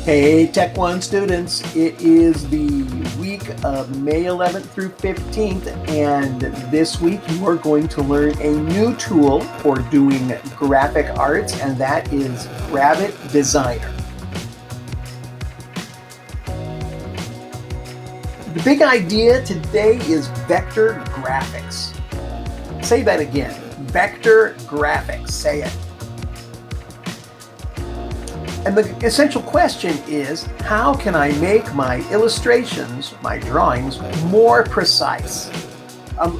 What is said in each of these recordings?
Hey Tech One students, it is the week of May 11th through 15th, and this week you are going to learn a new tool for doing graphic arts, and that is Gravit Designer. The big idea today is vector graphics. Say that again, vector graphics, say it. And the essential question is, how can I make my illustrations, my drawings, more precise?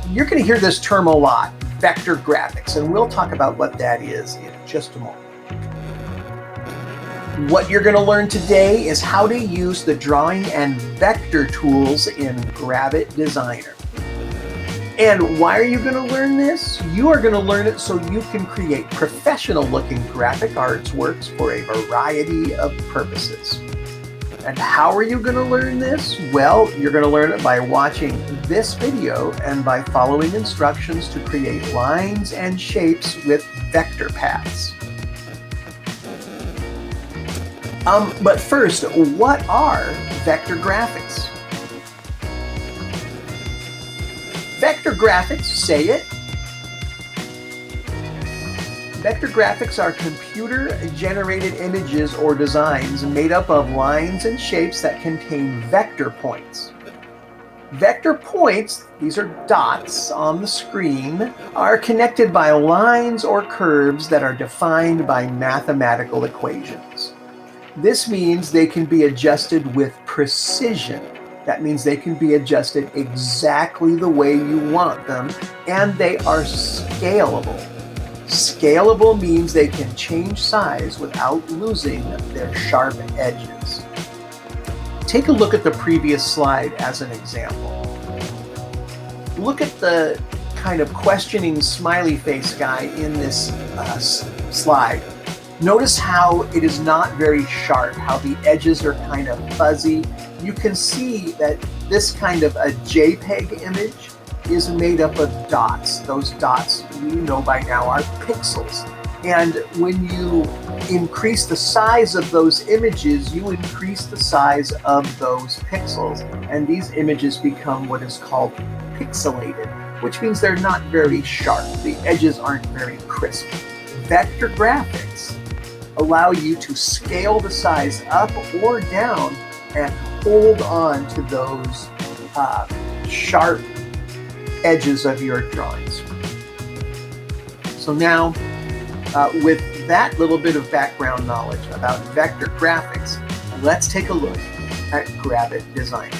You're going to hear this term a lot, vector graphics, and we'll talk about what that is in just a moment. What you're going to learn today is how to use the drawing and vector tools in Gravit Designer. And why are you going to learn this? You are going to learn it so you can create professional-looking graphic arts works for a variety of purposes. And how are you going to learn this? Well, you're going to learn it by watching this video and by following instructions to create lines and shapes with vector paths. But first, what are vector graphics? Vector graphics, say it. Vector graphics are computer-generated images or designs made up of lines and shapes that contain vector points. Vector points, these are dots on the screen, are connected by lines or curves that are defined by mathematical equations. This means they can be adjusted with precision. That means they can be adjusted exactly the way you want them, and they are scalable. Scalable means they can change size without losing their sharp edges. Take a look at the previous slide as an example. Look at the kind of questioning smiley face guy in this slide. Notice how it is not very sharp, how the edges are kind of fuzzy. You can see that this kind of a JPEG image is made up of dots. Those dots, you know by now, are pixels. And when you increase the size of those images, you increase the size of those pixels. And these images become what is called pixelated, which means they're not very sharp. The edges aren't very crisp. Vector graphics allow you to scale the size up or down and hold on to those sharp edges of your drawings. So now, with that little bit of background knowledge about vector graphics, let's take a look at Gravit Designer.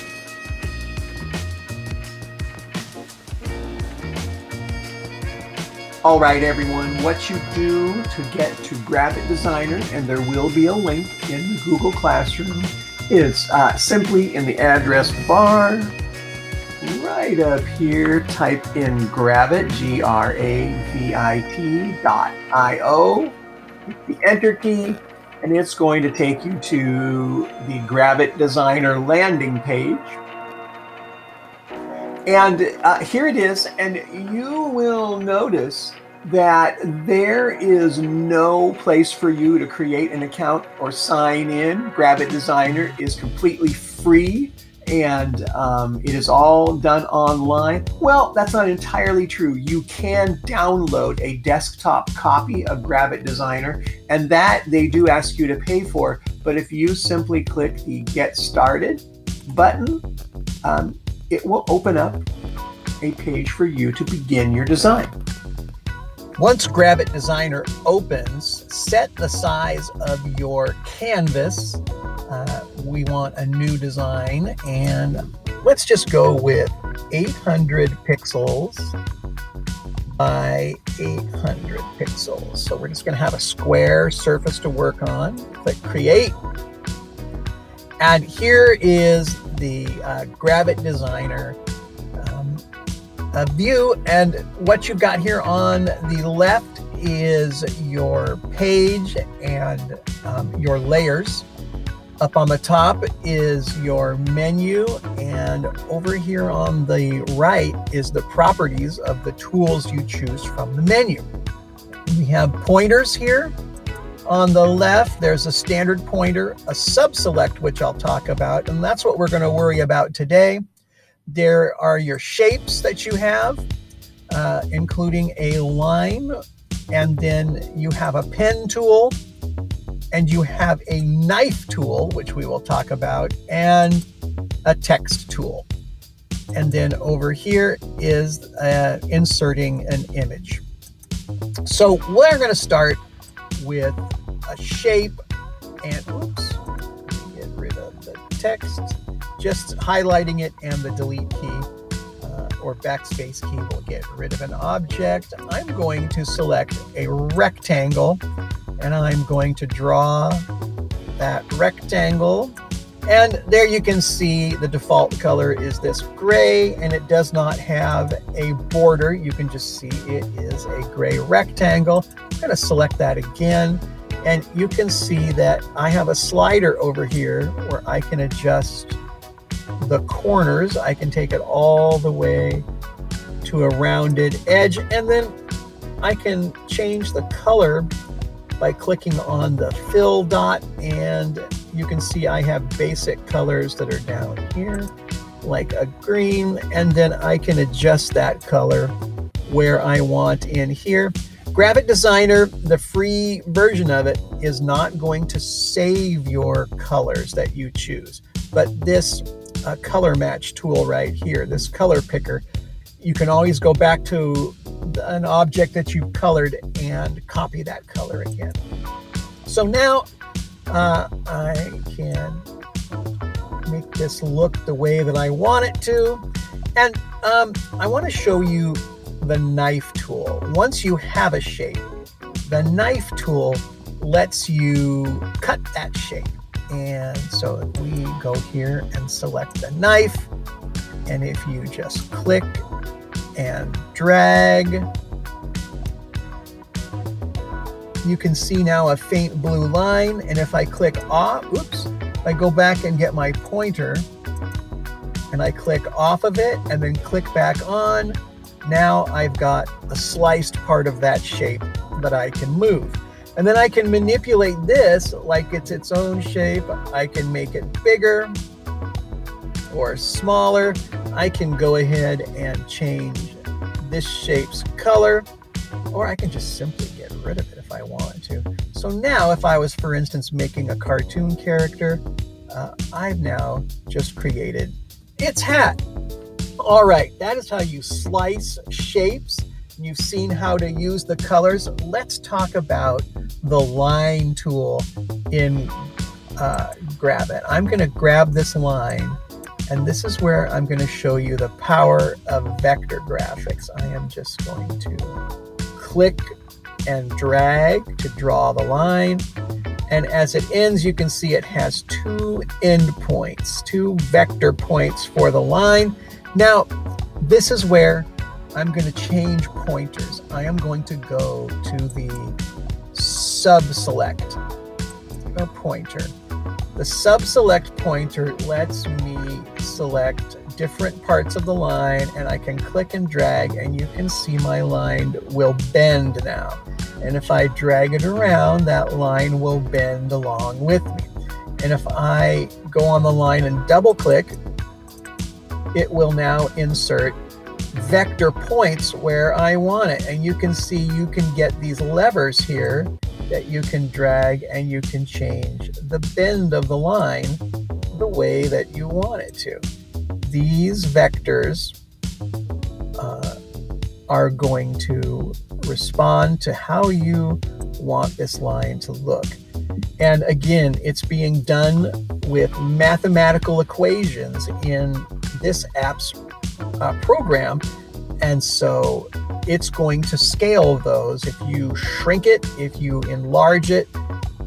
All right, everyone, what you do to get to Gravit Designer, and there will be a link in the Google Classroom, is simply in the address bar, right up here, type in Gravit, Gravit.io, hit the Enter key, and it's going to take you to the Gravit Designer landing page. And here it is, and you will notice that there is no place for you to create an account or sign in. Gravit Designer is completely free, and it is all done online. Well, that's not entirely true. You can download a desktop copy of Gravit Designer, and that they do ask you to pay for. But if you simply click the Get Started button, it will open up a page for you to begin your design. Once Gravit Designer opens, set the size of your canvas. We want a new design, and let's just go with 800 pixels by 800 pixels. So we're just going to have a square surface to work on. Click Create. And here is the Gravit Designer view. And what you've got here on the left is your page and your layers. Up on the top is your menu, and over here on the right is the properties of the tools you choose from the menu. We have pointers here, On the left, there's a standard pointer, a sub-select, which I'll talk about, and that's what we're going to worry about today. There are your shapes that you have, including a line, and then you have a pen tool, and you have a knife tool, which we will talk about, and a text tool. And then over here is inserting an image. So we're going to start with a shape, and oops, let me get rid of the text, just highlighting it, and the delete key or backspace key will get rid of an object. I'm going to select a rectangle, and I'm going to draw that rectangle. And there you can see the default color is this gray, and it does not have a border. You can just see it is a gray rectangle. I'm going to select that again, and you can see that I have a slider over here where I can adjust the corners. I can take it all the way to a rounded edge, and then I can change the color by clicking on the fill dot, and you can see I have basic colors that are down here, like a green, and then I can adjust that color where I want in here. Gravit Designer, the free version of it, is not going to save your colors that you choose, but this color match tool right here, this color picker, you can always go back to an object that you've colored and copy that color again. So now I can make this look the way that I want it to. And I want to show you the knife tool. Once you have a shape, the knife tool lets you cut that shape. And so if we go here and select the knife, and if you just click and drag, you can see now a faint blue line. And if I click off, oops, if I go back and get my pointer and I click off of it and then click back on, now I've got a sliced part of that shape that I can move. And then I can manipulate this like it's its own shape. I can make it bigger or smaller. I can go ahead and change this shape's color, or I can just simply get rid of it if I want to. So now if I was, for instance, making a cartoon character, I've now just created its hat. All right, that is how you slice shapes. You've seen how to use the colors. Let's talk about the line tool in Gravit. I'm going to grab this line, and this is where I'm going to show you the power of vector graphics. I am just going to click and drag to draw the line. And as it ends, you can see it has two endpoints, two vector points for the line. Now, this is where I'm going to change pointers. I am going to go to the sub-select pointer. The sub-select pointer lets me select different parts of the line, and I can click and drag, and you can see my line will bend now. And if I drag it around, that line will bend along with me. And if I go on the line and double click, it will now insert vector points where I want it. And you can see you can get these levers here that you can drag, and you can change the bend of the line the way that you want it to. These vectors are going to respond to how you want this line to look. And again, it's being done with mathematical equations in this app's program. And so it's going to scale those. If you shrink it, if you enlarge it,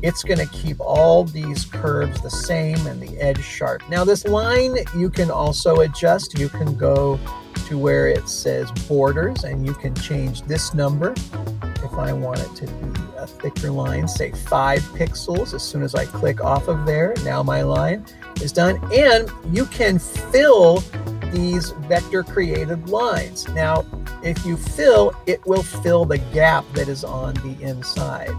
it's going to keep all these curves the same and the edge sharp. Now this line you can also adjust. You can go to where it says borders, and you can change this number. If I want it to be a thicker line, say 5 pixels, as soon as I click off of there, now my line is done. And you can fill these vector created lines. Now, if you fill, it will fill the gap that is on the inside.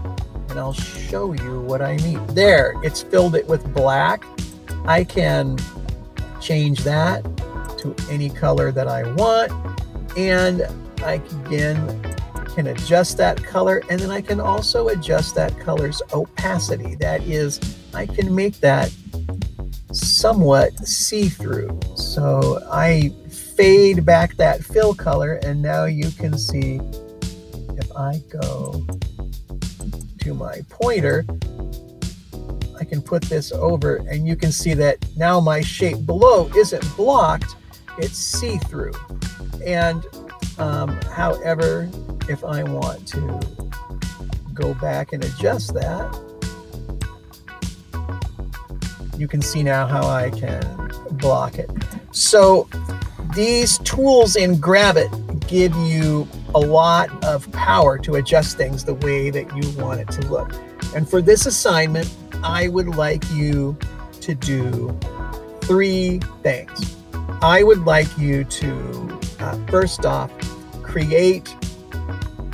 And and I'll show you what I mean. There, it's filled it with black. I can change that to any color that I want, and I again can adjust that color, and then I can also adjust that color's opacity. That is, I can make that somewhat see-through. So I fade back that fill color, and now you can see if I go to my pointer, I can put this over, and you can see that now my shape below isn't blocked, it's see-through. And however, if I want to go back and adjust that, you can see now how I can block it. So these tools in Gravit give you a lot of power to adjust things the way that you want it to look. And for this assignment, I would like you to do 3 things. I would like you to, first off, create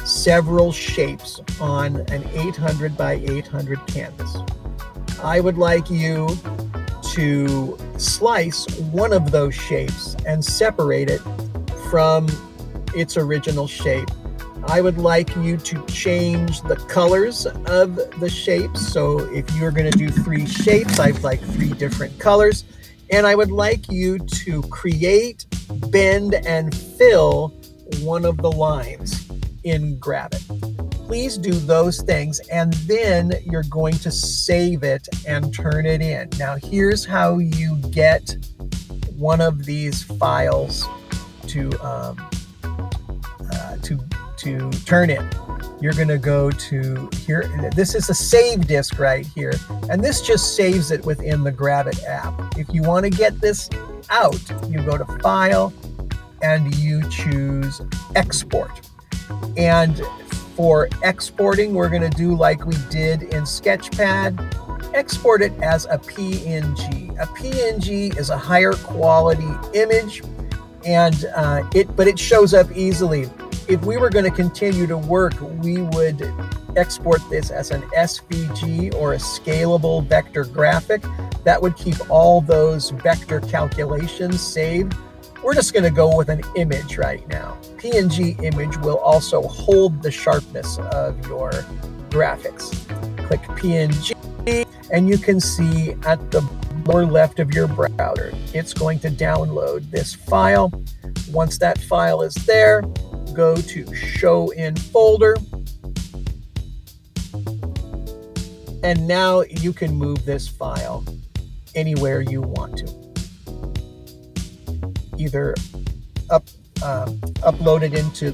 several shapes on an 800 by 800 canvas. I would like you to slice one of those shapes and separate it from its original shape. I would like you to change the colors of the shapes. So if you're going to do 3 shapes, I'd like 3 different colors. And I would like you to create, bend, and fill one of the lines in Gravit. Please do those things, and then you're going to save it and turn it in. Now, here's how you get one of these files to turn in. You're going to go to here. This is a save disk right here, and this just saves it within the Gravit app. If you want to get this out, you go to File and you choose Export. And for exporting, we're going to do like we did in Sketchpad. Export it as a PNG. A PNG is a higher quality image, and it shows up easily. If we were going to continue to work, we would export this as an SVG or a scalable vector graphic. That would keep all those vector calculations saved. We're just going to go with an image right now. PNG image will also hold the sharpness of your graphics. Click PNG, and you can see at the lower left of your browser, it's going to download this file. Once that file is there, go to Show in Folder. And now you can move this file anywhere you want to. Either upload it into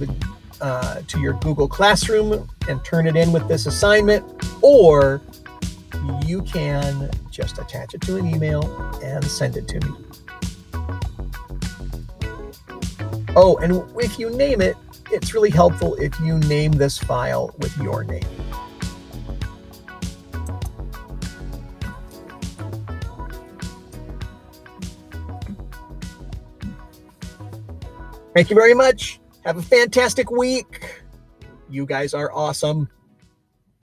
to your Google Classroom and turn it in with this assignment, or you can just attach it to an email and send it to me. Oh, and if you name it, it's really helpful if you name this file with your name. Thank you very much. Have a fantastic week. You guys are awesome.